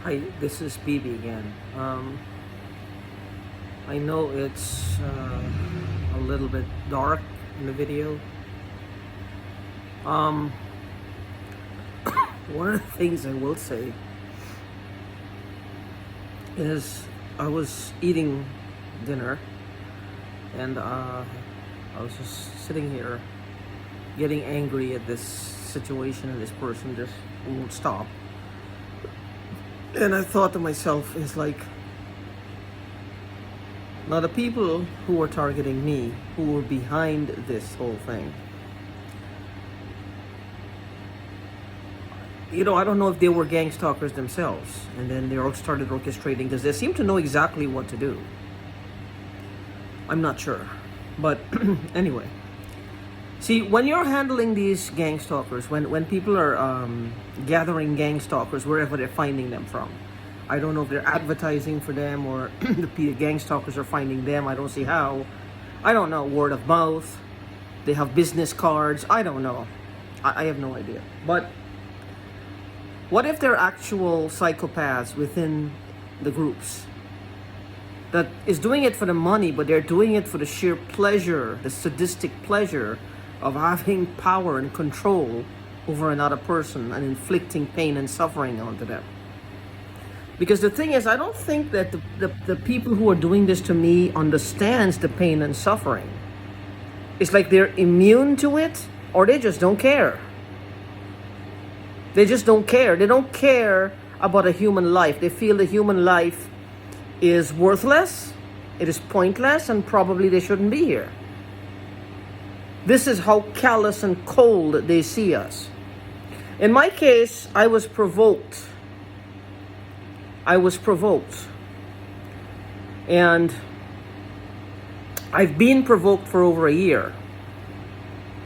Hi, this is BB again. I know it's a little bit dark in the video. Um, One of the things I will say is I was eating dinner and I was just sitting here getting angry at this situation and this person just won't stop. And I thought to myself, it's like, now the people who were targeting me, who were behind this whole thing, I don't know if they were gang stalkers themselves, and then they all started orchestrating because they seem to know exactly what to do. I'm not sure. But anyway, see, when you're handling these gang stalkers, when people are gathering gang stalkers wherever they're finding them from, I don't know if they're advertising for them or the gang stalkers are finding them. I don't see how. I don't know. Word of mouth. They have business cards. I don't know. I have no idea. But what if they're actual psychopaths within the groups that is doing it for the money, but they're doing it for the sheer pleasure, the sadistic pleasure of having power and control over another person and inflicting pain and suffering onto them? Because the thing is, I don't think that the people who are doing this to me understands the pain and suffering. It's like they're immune to it, or they just don't care. They just don't care. They don't care about a human life. They feel the human life is worthless, it is pointless, and probably they shouldn't be here. This is how callous and cold they see us. In my case, I was provoked. And I've been provoked for over a year.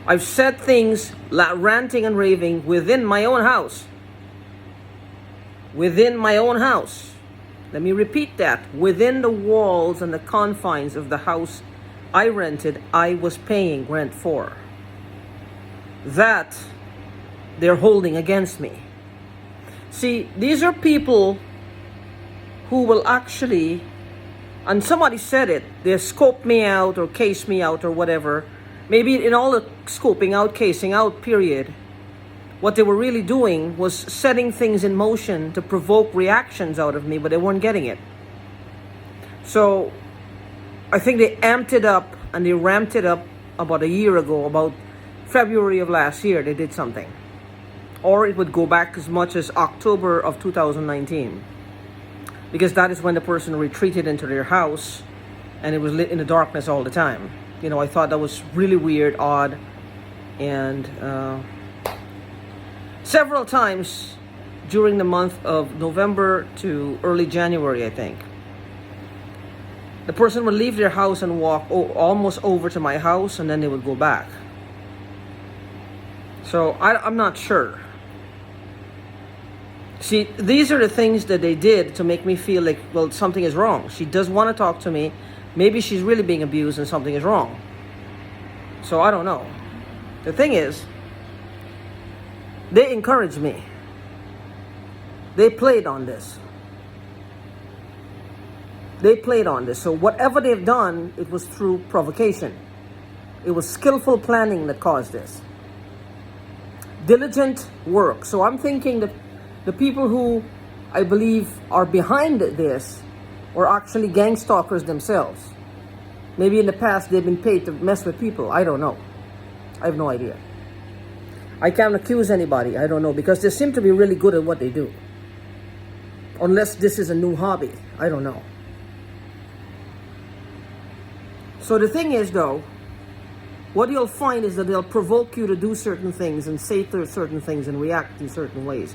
I've said things ranting and raving within my own house. Within my own house. Let me repeat that. Within the walls and the confines of the house I rented, I was paying rent for. That they're holding against me. See, these are people who will actually, and somebody said it, they scope me out or case me out or whatever. Maybe in all the scoping out, casing out period, what they were really doing was setting things in motion to provoke reactions out of me, but they weren't getting it. So I think they amped it up and they ramped it up about a year ago, about February of last year, they did something. Or it would go back as much as October of 2019. Because that is when the person retreated into their house and it was lit in the darkness all the time. I thought that was really weird, odd, and several times during the month of November to early January, I think, the person would leave their house and walk almost over to my house, and then they would go back. So I'm not sure. See, these are the things that they did to make me feel like, well, something is wrong. She does want to talk to me. Maybe she's really being abused and something is wrong. So I don't know. The thing is, they encouraged me. They played on this. So whatever they've done, it was through provocation. It was skillful planning that caused this. Diligent work. So I'm thinking that the people who I believe are behind this are actually gang stalkers themselves. Maybe in the past they've been paid to mess with people. I don't know. I have no idea. I can't accuse anybody. I don't know, because they seem to be really good at what they do. Unless this is a new hobby. I don't know. So the thing is, though, what you'll find is that they'll provoke you to do certain things and say certain things and react in certain ways.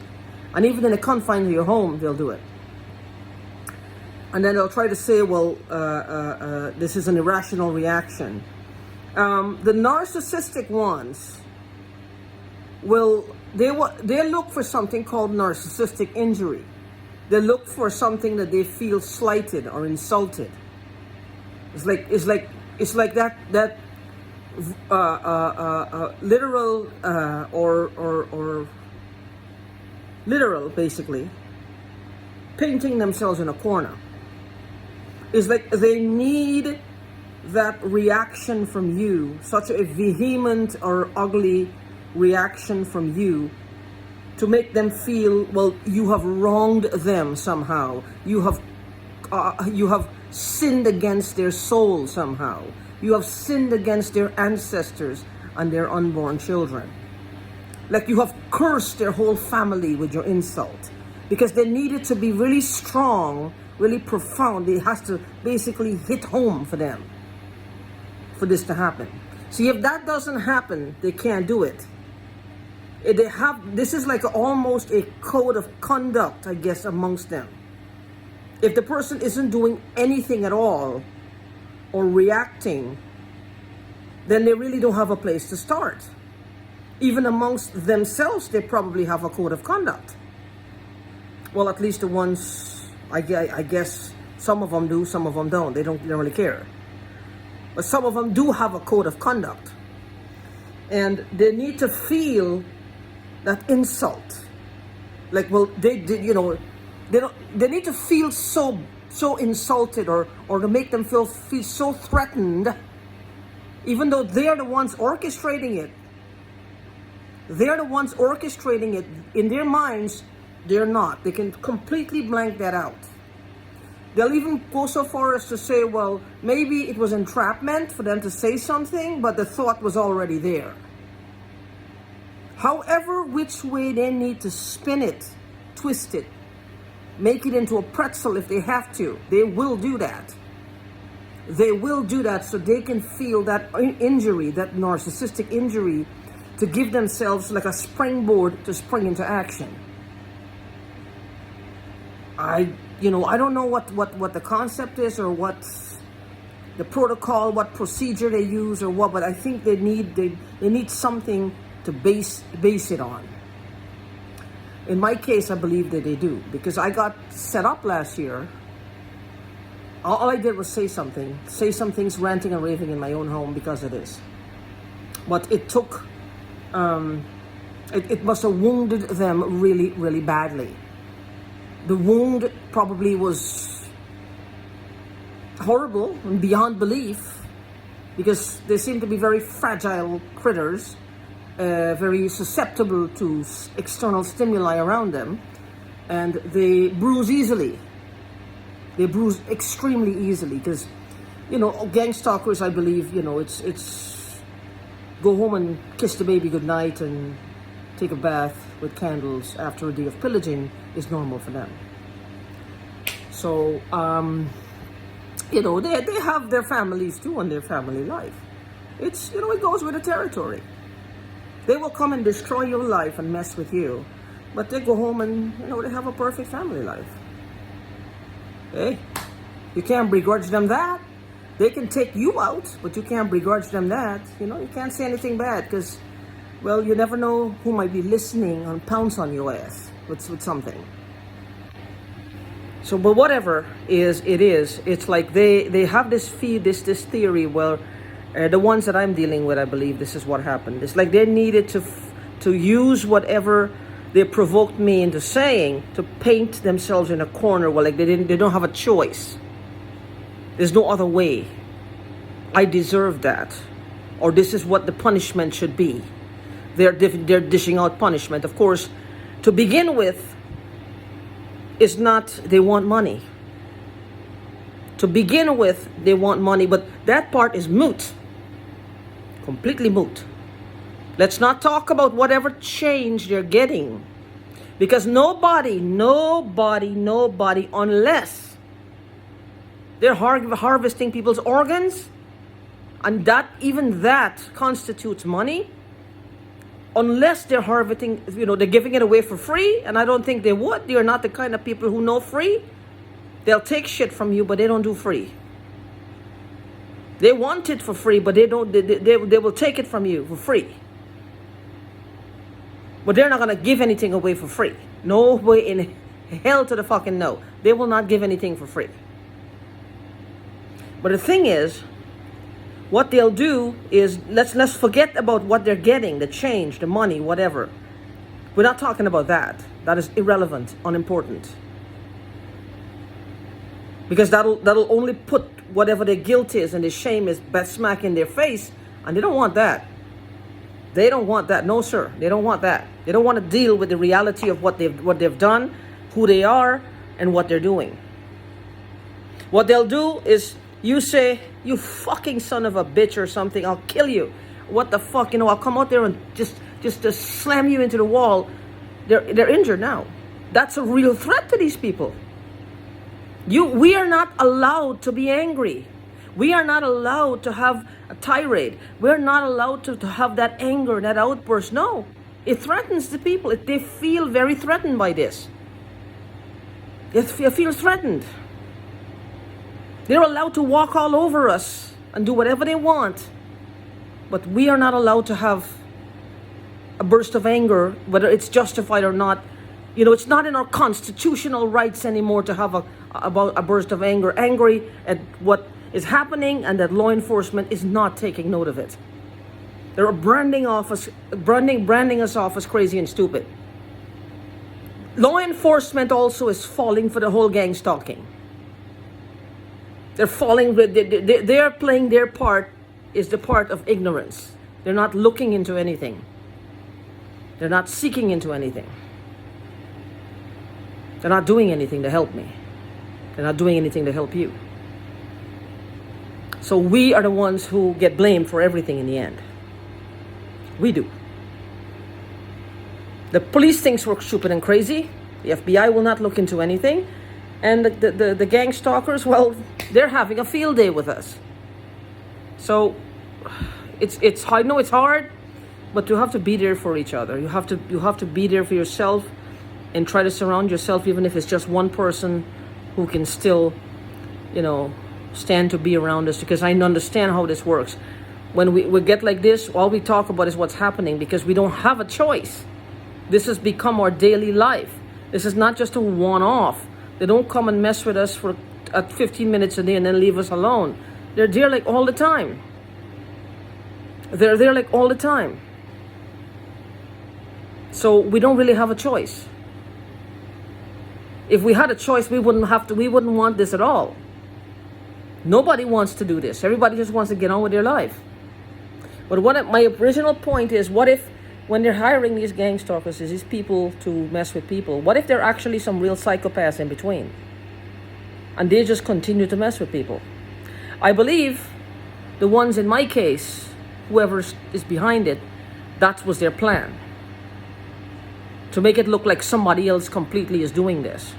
And even in the confines of your home, they'll do it. And then they'll try to say, well, this is an irrational reaction. The narcissistic ones they look for something called narcissistic injury. They look for something that they feel slighted or insulted. It's like that literal or literal, basically, painting themselves in a corner. It's like they need that reaction from you, such a vehement or ugly reaction from you, to make them feel, well, you have wronged them somehow. You have sinned against their soul somehow. You have sinned against their ancestors and their unborn children. Like you have cursed their whole family with your insult. Because they need it to be really strong, really profound. It has to basically hit home for them, for this to happen. See, if that doesn't happen, they can't do it. This is like almost a code of conduct, I guess, amongst them. If the person isn't doing anything at all or reacting, then they really don't have a place to start. Even amongst themselves, they probably have a code of conduct. Well, at least the ones, I guess, some of them do, some of them don't. They don't really care. But some of them do have a code of conduct. And they need to feel that insult. Like, well, they need to feel so insulted, or to make them feel so threatened, even though they're the ones orchestrating it. They're the ones orchestrating it. In their minds, they're not. They can completely blank that out. They'll even go so far as to say, well, maybe it was entrapment for them to say something, but the thought was already there. However, which way they need to spin it, twist it, make it into a pretzel if they have to, they will do that. They will do that so they can feel that injury, that narcissistic injury, to give themselves like a springboard to spring into action. I don't know what the concept is, or what the protocol, what procedure they use, or what, but I think they need something to base it on. In my case, I believe that they do, because I got set up last year. All I did was say some things, ranting and raving in my own home because of this. But it took, it must have wounded them really, really badly. The wound probably was horrible and beyond belief, because they seem to be very fragile critters, very susceptible to external stimuli around them, and they bruise easily. They bruise extremely easily, because, gang stalkers, I believe, it's go home and kiss the baby goodnight and take a bath with candles after a day of pillaging is normal for them. So, they have their families too, and their family life. It's, it goes with the territory. They will come and destroy your life and mess with you, but they go home and, they have a perfect family life. Hey, you can't begrudge them that. They can take you out, but you can't begrudge them that. You can't say anything bad, because, well, you never know who might be listening and pounce on your ass with something. So, but whatever it is, it's like they have this theory. Well, the ones that I'm dealing with, I believe this is what happened. It's like they needed to use whatever they provoked me into saying to paint themselves in a corner. Well, like they don't have a choice. There's no other way. I deserve that, or this is what the punishment should be. They're dishing out punishment. Of course, to begin with, is not they want money. To begin with, they want money, but that part is moot. Completely moot. Let's not talk about whatever change they're getting, because nobody, unless they're harvesting people's organs, and even that constitutes money. Unless they're harvesting, they're giving it away for free, and I don't think they would. They're not the kind of people who know free. They'll take shit from you, but they don't do free. They want it for free, but they don't. They will take it from you for free. But they're not gonna give anything away for free. No way in hell to the fucking no. They will not give anything for free. But the thing is, what they'll do is, let's forget about what they're getting, the change, the money, whatever. We're not talking about that. That is irrelevant, unimportant. Because that'll only put whatever their guilt is and their shame is smack in their face, and they don't want that. They don't want that. No, sir. They don't want that. They don't want to deal with the reality of what they've done, who they are, and what they're doing. What they'll do is, you say, "You fucking son of a bitch" or something, "I'll kill you." What the fuck, I'll come out there and just to slam you into the wall. They're injured now. That's a real threat to these people. We are not allowed to be angry. We are not allowed to have a tirade. We're not allowed to have that anger, that outburst. No, it threatens the people. They feel very threatened by this. They feel threatened. They're allowed to walk all over us and do whatever they want. But we are not allowed to have a burst of anger, whether it's justified or not. It's not in our constitutional rights anymore to have a burst of anger, angry at what is happening, and that law enforcement is not taking note of it. They're branding us off as crazy and stupid. Law enforcement also is falling for the whole gang stalking. They're falling with, they're playing their part, is the part of ignorance. They're not looking into anything. They're not seeking into anything. They're not doing anything to help me. They're not doing anything to help you. So we are the ones who get blamed for everything in the end. We do. The police thinks we're stupid and crazy. The FBI will not look into anything. And the gang stalkers, well, they're having a field day with us. So it's I know it's hard, but you have to be there for each other. You have to be there for yourself, and try to surround yourself, even if it's just one person who can still, stand to be around us, because I understand how this works. When we get like this, all we talk about is what's happening, because we don't have a choice. This has become our daily life. This is not just a one-off. They don't come and mess with us for 15 minutes a day and then leave us alone. They're there like all the time. They're there like all the time. So we don't really have a choice. If we had a choice, we wouldn't want this at all. Nobody wants to do this. Everybody just wants to get on with their life. But my original point is, what if, when they're hiring these gang stalkers, these people to mess with people, what if there are actually some real psychopaths in between? And they just continue to mess with people. I believe the ones in my case, whoever is behind it, that was their plan. To make it look like somebody else completely is doing this.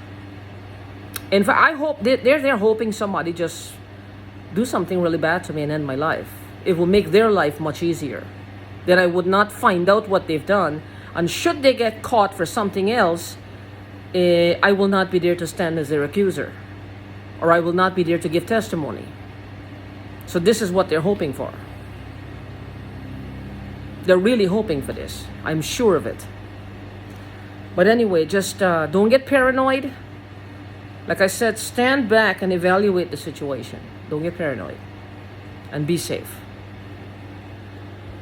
In fact, I hope they're hoping somebody just do something really bad to me and end my life. It will make their life much easier. That I would not find out what they've done. And should they get caught for something else, I will not be there to stand as their accuser. Or I will not be there to give testimony. So this is what they're hoping for. They're really hoping for this. I'm sure of it. But anyway, just don't get paranoid. Like I said, stand back and evaluate the situation. Don't get paranoid. And be safe.